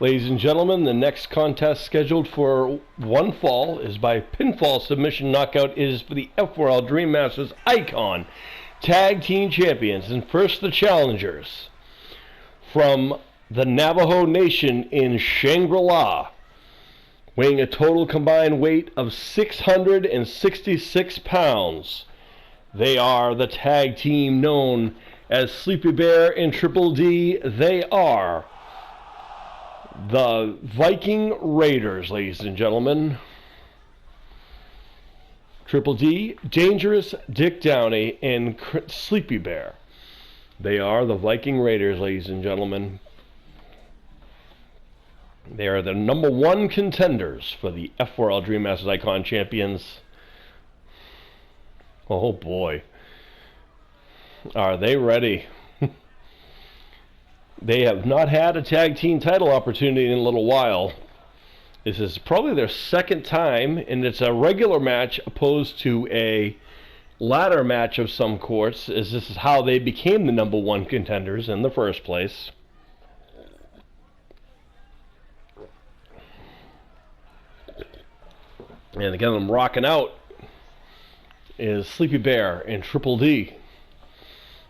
Ladies and gentlemen, the next contest scheduled for one fall is by pinfall submission knockout. It is for the F4L Dream Masters Icon Tag Team Champions. And first, the challengers from the Navajo Nation in Shangri-La, weighing a total combined weight of 666 pounds. They are the tag team known as Sleepy Bear and Triple D. They are the Viking Raiders, ladies and gentlemen. Triple D, Dangerous Dick Downey, and Sleepy Bear. They are the Viking Raiders, ladies and gentlemen. They are the #1 contenders for the F4L Dream Masters Icon Champions. Oh boy. Are they ready? They have not had a tag team title opportunity in a little while. This is probably their second time, and it's a regular match opposed to a ladder match of some sorts, as this is how they became the #1 contenders in the first place. And again, I'm rocking out is Sleepy Bear and Triple D.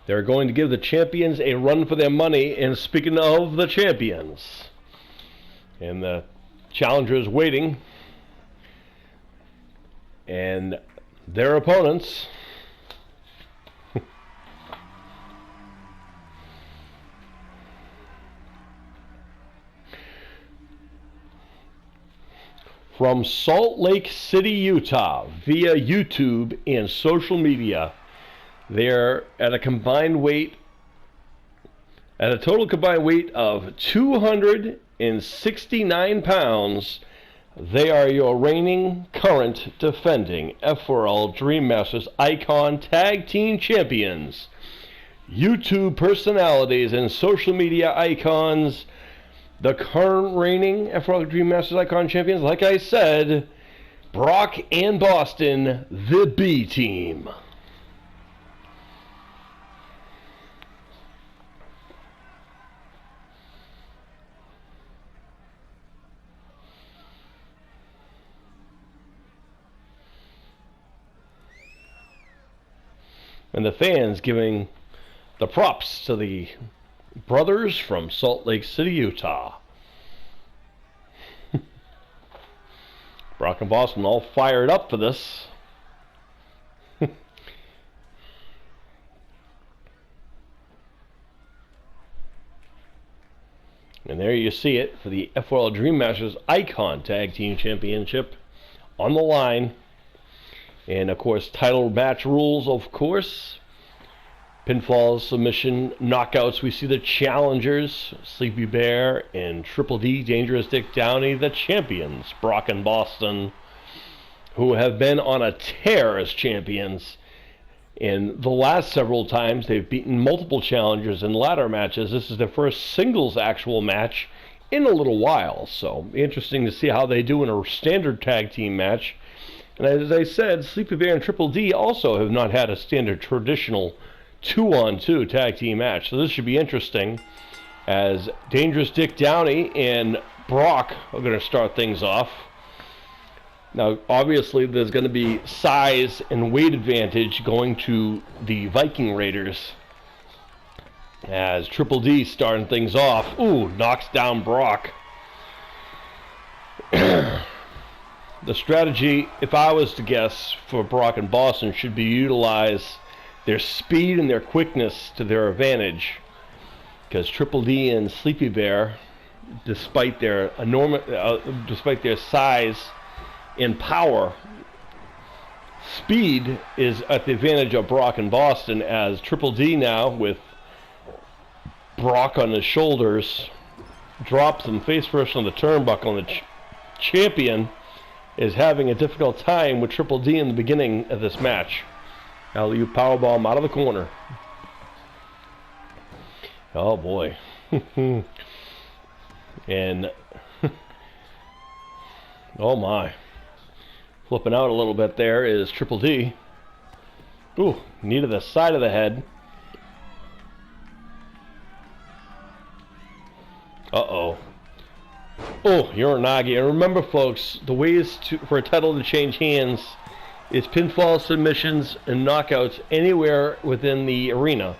They're going to give the champions a run for their money. And speaking of the champions, and the challenger is waiting, and their opponents from Salt Lake City, Utah, via YouTube and social media. They're at a total combined weight of 269 pounds. They are your reigning, current, defending F4L Dream Masters Icon Tag Team Champions, YouTube personalities and social media icons. The current reigning F4L Dream Masters Icon Champions, like I said, Brock and Boston, the B Team. And the fans giving the props to the brothers from Salt Lake City, Utah. Brock and Boston all fired up for this. And there you see it for the F4L Dream Masters Icon Tag Team Championship on the line. And of course, title match rules, of course. Pinfalls, submission, knockouts. We see the challengers, Sleepy Bear and Triple D, Dangerous Dick Downey, the champions, Brock and Boston, who have been on a tear as champions. In the last several times, they've beaten multiple challengers in ladder matches. This is their first singles actual match in a little while. So, interesting to see how they do in a standard tag team match. And as I said, Sleepy Bear and Triple D also have not had a standard traditional 2-on-2 tag team match. So this should be interesting, as Dangerous Dick Downey and Brock are going to start things off. Now, obviously, there's going to be size and weight advantage going to the Viking Raiders, as Triple D starting things off. Ooh, knocks down Brock. The strategy, if I was to guess, for Brock and Boston should be utilize their speed and their quickness to their advantage, because Triple D and Sleepy Bear, despite their size and power, speed is at the advantage of Brock and Boston, as Triple D now, with Brock on his shoulders, drops him face first on the turnbuckle, and the champion is having a difficult time with Triple D in the beginning of this match. Alley-oop powerbomb out of the corner. Oh boy. And oh my. Flipping out a little bit there is Triple D. Ooh, knee to the side of the head. Uh-oh. Oh, Uranagi. And remember, folks, the ways for a title to change hands is pinfall, submissions, and knockouts anywhere within the arena.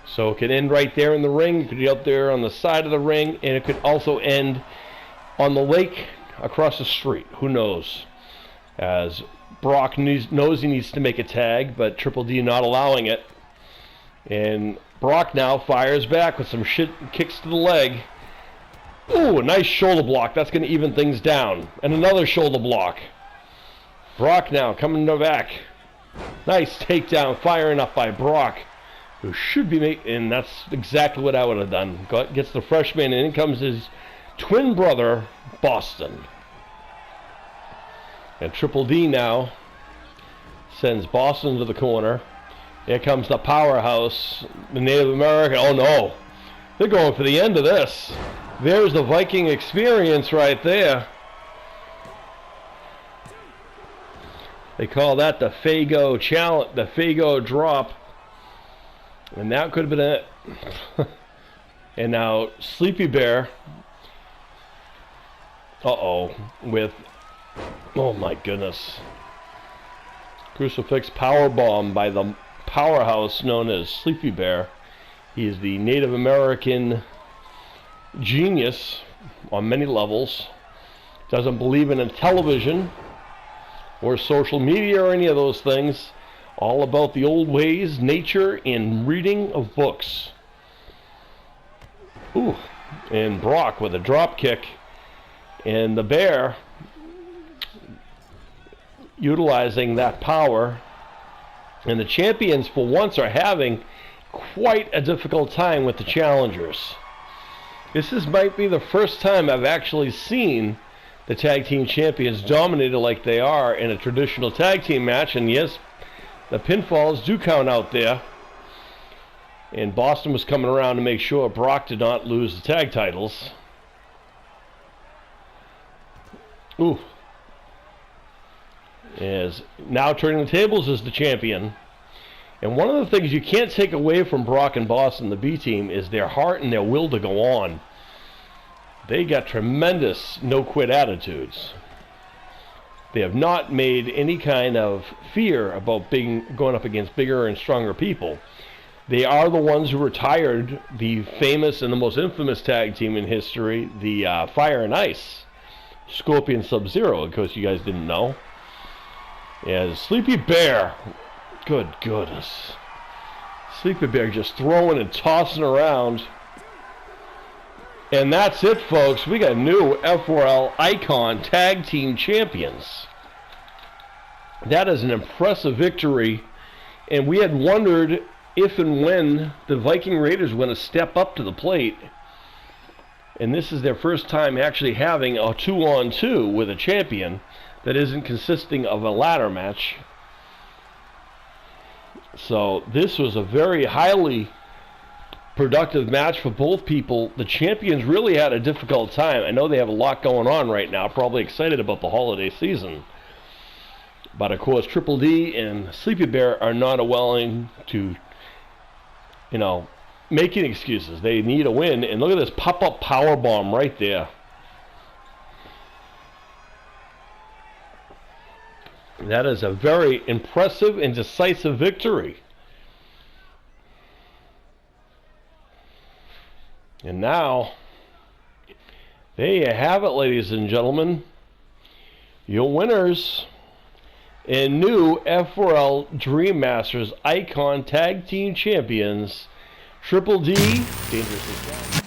So it could end right there in the ring, it could be up there on the side of the ring, and it could also end on the lake across the street. Who knows? As Brock knows he needs to make a tag, but Triple D not allowing it. And Brock now fires back with some kicks to the leg. Ooh, a nice shoulder block. That's going to even things down. And another shoulder block. Brock now coming back. Nice takedown, firing up by Brock, who should be making, and that's exactly what I would have done. Gets the freshman, and in comes his twin brother, Boston. And Triple D now sends Boston to the corner. Here comes the powerhouse, the Native American. Oh no, they're going for the end of this. There's the Viking experience right there. They call that the Fago challenge, the Fago drop. And that could have been it. And now Sleepy Bear. Uh-oh. With, oh my goodness. Crucifix powerbomb by the powerhouse known as Sleepy Bear. He is the Native American genius on many levels. Doesn't believe in television or social media or any of those things. All about the old ways, nature, and reading of books. Ooh, and Brock with a drop kick. And the Bear utilizing that power. And the champions, for once, are having quite a difficult time with the challengers. Might be the first time I've actually seen the tag team champions dominated like they are in a traditional tag team match. And yes, the pinfalls do count out there. And Boston was coming around to make sure Brock did not lose the tag titles. Ooh. Is now turning the tables as the champion. And one of the things you can't take away from Brock and Boston, the B team, is their heart and their will to go on. They got tremendous no-quit attitudes. They have not made any kind of fear about going up against bigger and stronger people. They are the ones who retired the famous and the most infamous tag team in history, the Fire and Ice, Scorpion Sub-Zero, in case you guys didn't know. And Sleepy Bear, good goodness. Sleepy Bear just throwing and tossing around. And that's it, folks. We got new F4L Icon Tag Team Champions. That is an impressive victory. And we had wondered if and when the Viking Raiders were going to step up to the plate. And this is their first time actually having a 2-on-2 with a champion that isn't consisting of a ladder match. So this was a very highly productive match for both people. The champions really had a difficult time. I know they have a lot going on right now, probably excited about the holiday season. But of course, Triple D and Sleepy Bear are not willing to, make any excuses. They need a win. And look at this pop-up power bomb right there. That is a very impressive and decisive victory. And now, there you have it, ladies and gentlemen. Your winners and new F4L Dream Masters Icon Tag Team Champions, Triple D, Dangerously Strong.